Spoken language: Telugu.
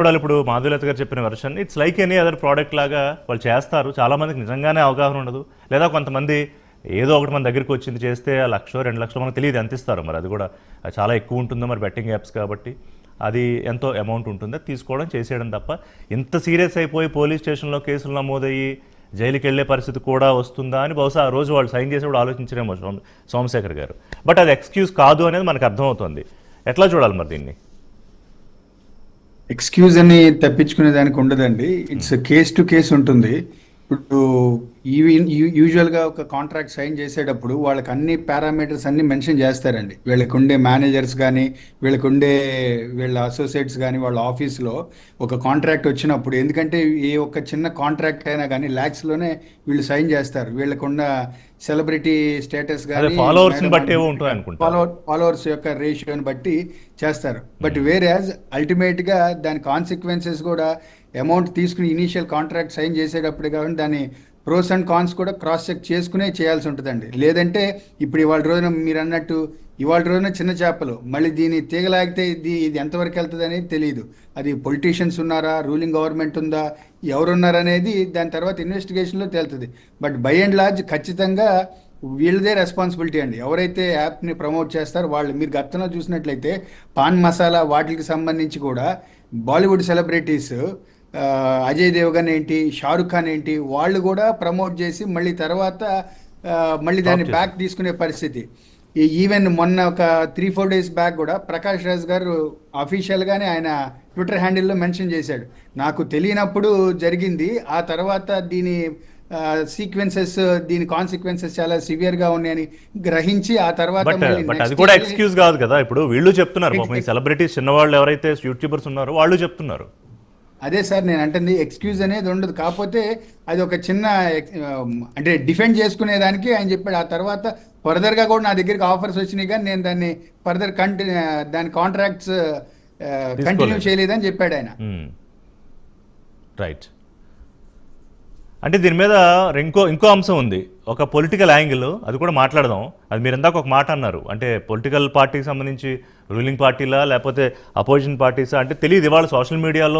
చూడాలి. ఇప్పుడు మాధులత గారు చెప్పిన version it's like any other product లాగా వాళ్ళు చేస్తారు. చాలా మందికి నిజంగానే అవగాహన ఉండదు, లేదా కొంతమంది ఏదో ఒకటి మన దగ్గరికి వచ్చింది చేస్తే ఆ 1,00,000-2,00,000 మనకు తెలియదు ఎంత ఇస్తారు. మరి అది కూడా చాలా ఎక్కువ ఉంటుందో మరి బెట్టింగ్ యాప్స్ కాబట్టి అది ఎంతో అమౌంట్ ఉంటుందో తీసుకోవడం చేసేయడం తప్ప ఇంత సీరియస్ అయిపోయి పోలీస్ స్టేషన్లో కేసులు నమోదయ్యి జైలుకి వెళ్ళే పరిస్థితి కూడా వస్తుందా అని బహుశా ఆ రోజు వాళ్ళు సైన్ చేసేప్పుడు ఆలోచించరేమో సోమశేఖర్ గారు. బట్ అది ఎక్స్క్యూజ్ కాదు అనేది మనకు అర్థమవుతుంది. ఎట్లా చూడాలి మరి దీన్ని? ఎక్స్క్యూజ్ అని తప్పించుకునే దానికి ఉండదండి. ఇట్స్ కేస్ టు కేస్ ఉంటుంది. ఇప్పుడు యూజువల్గా ఒక కాంట్రాక్ట్ సైన్ చేసేటప్పుడు వాళ్ళకి అన్ని పారామీటర్స్ అన్ని మెన్షన్ చేస్తారండి. వీళ్ళకి ఉండే మేనేజర్స్ కానీ వీళ్ళకి ఉండే వీళ్ళ అసోసియేట్స్ కానీ వాళ్ళ ఆఫీస్లో ఒక కాంట్రాక్ట్ వచ్చినప్పుడు, ఎందుకంటే ఏ ఒక్క చిన్న కాంట్రాక్ట్ అయినా కానీ ల్యాక్స్లోనే వీళ్ళు సైన్ చేస్తారు. వీళ్ళకున్న సెలబ్రిటీ స్టేటస్ కానీ ఫాలోవర్స్ యొక్క రేషియోని బట్టి చేస్తారు. బట్ వేరేజ్ అల్టిమేట్గా దాని కాన్సిక్వెన్సెస్ కూడా అమౌంట్ తీసుకుని ఇనీషియల్ కాంట్రాక్ట్ సైన్ చేసేటప్పుడు కాబట్టి దాని ప్రోస్ అండ్ కాన్స్ కూడా క్రాస్ చెక్ చేసుకునే చేయాల్సి ఉంటుందండి. లేదంటే ఇప్పుడు ఇవాళ రోజున మీరు అన్నట్టు ఇవాళ రోజున చిన్న చేపలు మళ్ళీ దీన్ని తీగలాగితే ఇది ఎంతవరకు వెళ్తుంది అనేది తెలియదు. అది పొలిటీషియన్స్ ఉన్నారా, రూలింగ్ గవర్నమెంట్ ఉందా, ఎవరున్నారనేది దాని తర్వాత ఇన్వెస్టిగేషన్లో తేలుతుంది. బట్ బై అండ్ లార్జ్ ఖచ్చితంగా వీళ్ళదే రెస్పాన్సిబిలిటీ అండి. ఎవరైతే యాప్ని ప్రమోట్ చేస్తారో వాళ్ళు. మీరు గతంలో చూసినట్లయితే పాన్ మసాలా వాటికి సంబంధించి కూడా బాలీవుడ్ సెలబ్రిటీస్ అజయ్ దేవగన్ ఏంటి, షారుఖ్ ఖాన్ ఏంటి, వాళ్ళు కూడా ప్రమోట్ చేసి మళ్ళీ తర్వాత మళ్ళీ దాన్ని బ్యాక్ తీసుకునే పరిస్థితి. ఈవెన్ మొన్న ఒక 3-4 డేస్ బ్యాక్ కూడా ప్రకాష్ రాజ్ గారు అఫీషియల్గానే ఆయన ట్విట్టర్ హ్యాండిల్లో మెన్షన్ చేశాడు, నాకు తెలియనప్పుడు జరిగింది, ఆ తర్వాత దీని సీక్వెన్సెస్ దీని కాన్సిక్వెన్సెస్ చాలా సివియర్ గా ఉన్నాయని గ్రహించి ఆ తర్వాత అది కూడా ఎక్స్క్యూజ్ కాదు కదా. ఇప్పుడు వీళ్ళు చెప్తున్నారు, సెలబ్రిటీస్ చిన్నవాళ్ళు ఎవరైతే యూట్యూబర్స్ ఉన్నారో వాళ్ళు చెప్తున్నారు. అదే సార్ నేను అంటుంది, ఎక్స్క్యూజ్ అనేది ఉండదు. కాకపోతే అది ఒక చిన్న అంటే డిఫెండ్ చేసుకునేదానికి ఆయన చెప్పాడు. ఆ తర్వాత ఫర్దర్ గా కూడా నా దగ్గరికి ఆఫర్స్ వచ్చినాయి కానీ నేను దాన్ని ఫర్దర్ దాని కాంట్రాక్ట్స్ కంటిన్యూ చేయలేదని చెప్పాడు ఆయన. రైట్. అంటే దీని మీద ఇంకో అంశం ఉంది, ఒక పొలిటికల్ యాంగిల్, అది కూడా మాట్లాడదాం. అది మీరు ఇందాక ఒక మాట అన్నారు, అంటే పొలిటికల్ పార్టీకి సంబంధించి రూలింగ్ పార్టీలా లేకపోతే అపోజిషన్ పార్టీసా అంటే తెలియదు. ఇవాళ సోషల్ మీడియాలో